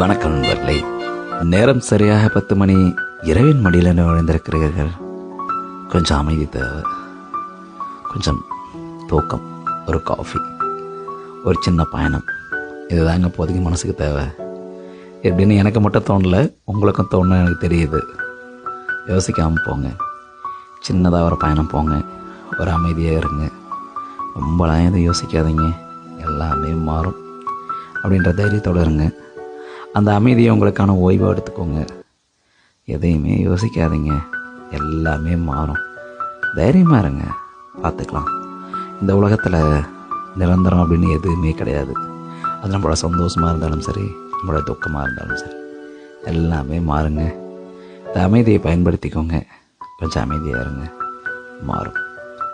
வணக்கம் நண்பர்களே. நேரம் சரியாக 10 மணி. இரவின் மடியில் நுழைந்திருக்கிறீர்கள். கொஞ்சம் அமைதி தேவை, கொஞ்சம் தூக்கம், ஒரு காஃபி, ஒரு சின்ன பயணம். இதுதாங்க இப்போதைக்கு மனசுக்கு தேவை. எப்படின்னு எனக்கு மட்டும் தோணலை, உங்களுக்கும் தோணுன்னு எனக்கு தெரியுது. யோசிக்காமல் போங்க, சின்னதாக ஒரு பயணம் போங்க, ஒரு அமைதியாக இருங்க. ரொம்பலாம் எதுவும் யோசிக்காதீங்க, எல்லாமே மாறும் அப்படின்ற தைரியத்தோடு இருங்க. அந்த அமைதியை உங்களுக்கான ஓய்வை எடுத்துக்கோங்க. எதையுமே யோசிக்காதீங்க, எல்லாமே மாறும். தைரியமாக இருங்க, பார்த்துக்கலாம். இந்த உலகத்தில் நிரந்தரம் அப்படின்னு எதுவுமே கிடையாது. அது நம்மளோட சந்தோஷமாக இருந்தாலும் சரி, நம்மளோட துக்கமாக இருந்தாலும் சரி, எல்லாமே மாறுங்க. இந்த அமைதியை பயன்படுத்திக்கோங்க. கொஞ்சம் அமைதியாக இருங்க, மாறும்.